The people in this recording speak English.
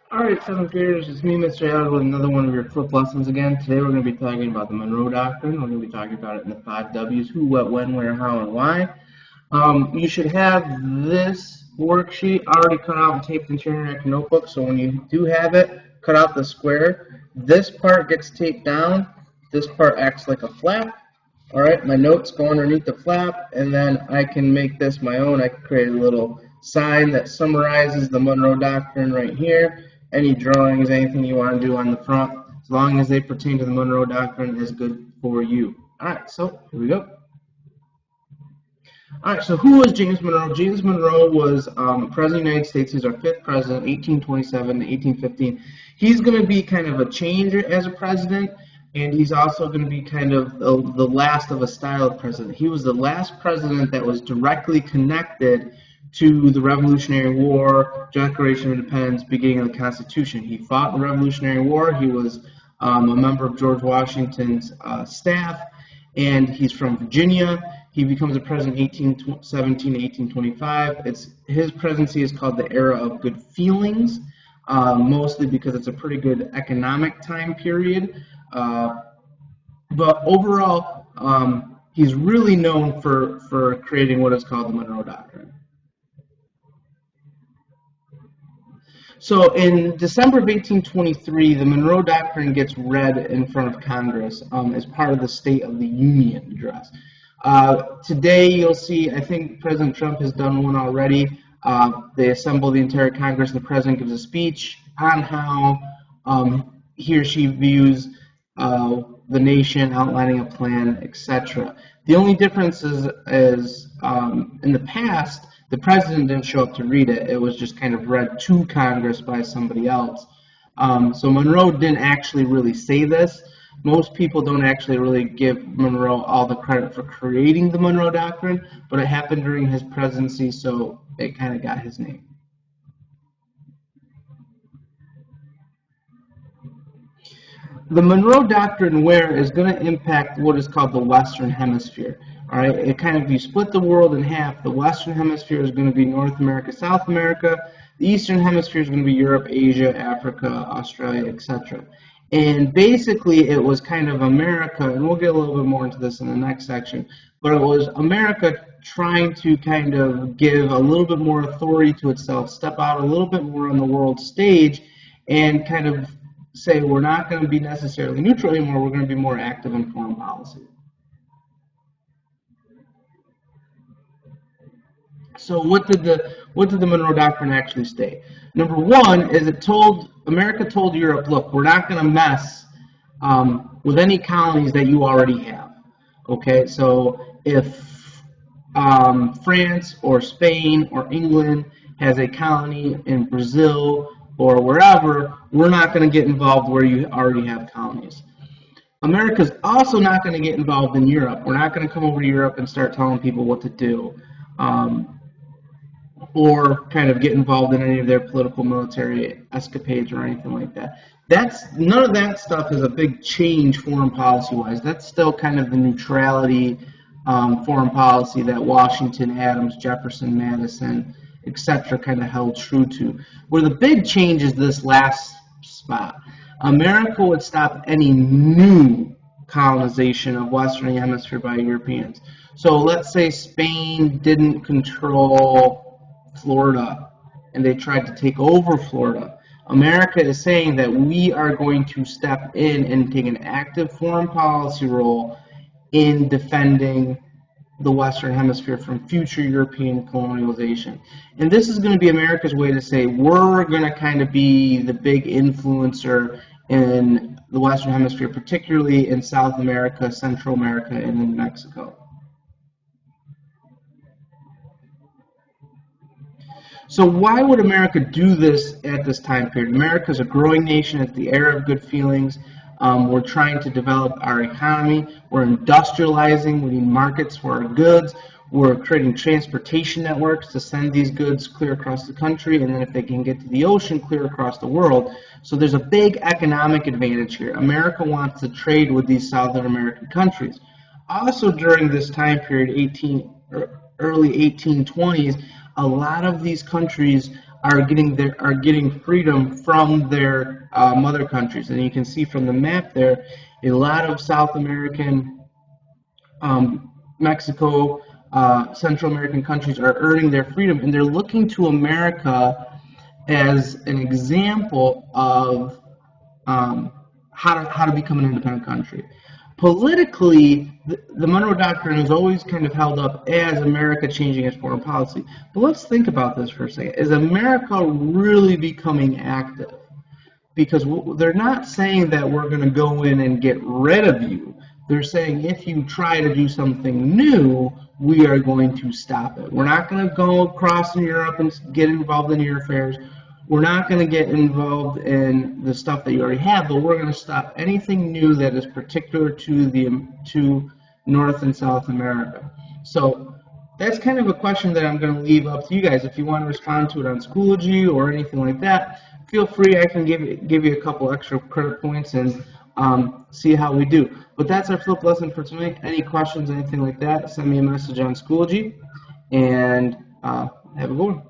Alright, 7th graders, it's me, Mr. Allen, with another one of your flip lessons again. Today we're going to be talking about the Monroe Doctrine. We're going to be talking about it in the 5Ws, who, what, when, where, how, and why. You should have this worksheet already cut out and taped into your interactive notebook, so when you do have it, cut out the square. This part gets taped down. This part acts like a flap. Alright, my notes go underneath the flap, and then I can make this my own. I can create a little sign that summarizes the Monroe Doctrine right here. Any drawings, anything you want to do on the front, as long as they pertain to the Monroe Doctrine, is good for you. Alright, so here we go. Alright, so who was James Monroe? James Monroe was President of the United States. He's our 5th president, 1827 to 1815. He's going to be kind of a changer as a president, and he's also going to be kind of the last of a style of president. He was the last president that was directly connected to the Revolutionary War, Declaration of Independence, beginning of the Constitution. He fought in the Revolutionary War. He was a member of George Washington's staff, and he's from Virginia. He becomes a president in 1817 to 1825. His presidency is called the era of good feelings, mostly because it's a pretty good economic time period. But overall, he's really known for creating what is called the Monroe Doctrine. So in December of 1823, the Monroe Doctrine gets read in front of Congress as part of the State of the Union address. Today you'll see, I think President Trump has done one already. They assemble the entire Congress, and the President gives a speech on how he or she views the nation, outlining a plan, etc. The only difference is in the past, the President didn't show up to read it. It was just kind of read to Congress by somebody else. So Monroe didn't actually really say this. Most people don't actually really give Monroe all the credit for creating the Monroe Doctrine, but it happened during his presidency, so it kind of got his name. The Monroe Doctrine is going to impact what is called the Western Hemisphere. All right, it kind of, you split the world in half. The Western Hemisphere is going to be North America, South America. The Eastern Hemisphere is going to be Europe, Asia, Africa, Australia, etc. And basically, it was kind of America, and we'll get a little bit more into this in the next section, but it was America trying to kind of give a little bit more authority to itself, step out a little bit more on the world stage, and kind of say we're not going to be necessarily neutral anymore, we're going to be more active in foreign policy. So what did the Monroe Doctrine actually state? Number one is America told Europe, look, we're not going to mess with any colonies that you already have. Okay, so if France or Spain or England has a colony in Brazil or wherever, we're not going to get involved where you already have colonies. America's also not going to get involved in Europe. We're not going to come over to Europe and start telling people what to do. Or kind of get involved in any of their political military escapades or anything like that. None of that stuff is a big change foreign policy wise. That's still kind of the neutrality foreign policy that Washington, Adams, Jefferson, Madison, etc. kind of held true to. Where the big change is this last spot. America would stop any new colonization of Western Hemisphere by Europeans. So let's say Spain didn't control Florida and they tried to take over Florida. America is saying that we are going to step in and take an active foreign policy role in defending the Western Hemisphere from future European colonialization. And this is going to be America's way to say we're going to kind of be the big influencer in the Western Hemisphere, particularly in South America, Central America, and in Mexico. So why would America do this at this time period? America is a growing nation. It's the era of good feelings. We're trying to develop our economy. We're industrializing. We need markets for our goods. We're creating transportation networks to send these goods clear across the country, and then if they can get to the ocean, clear across the world. So there's a big economic advantage here. America wants to trade with these Southern American countries. Also during this time period, early 1820s, a lot of these countries are getting freedom from their mother countries. And you can see from the map there, a lot of South American, Mexico, Central American countries are earning their freedom, and they're looking to America as an example of how to become an independent country. Politically, the Monroe Doctrine is always kind of held up as America changing its foreign policy. But let's think about this for a second. Is America really becoming active? Because they're not saying that we're going to go in and get rid of you. They're saying if you try to do something new, we are going to stop it. We're not going to go across in Europe and get involved in your affairs. We're not going to get involved in the stuff that you already have, but we're going to stop anything new that is particular to North and South America. So that's kind of a question that I'm going to leave up to you guys. If you want to respond to it on Schoology or anything like that, feel free. I can give you a couple extra credit points and see how we do. But that's our flip lesson for tonight. Any questions, anything like that, send me a message on Schoology, and have a good one.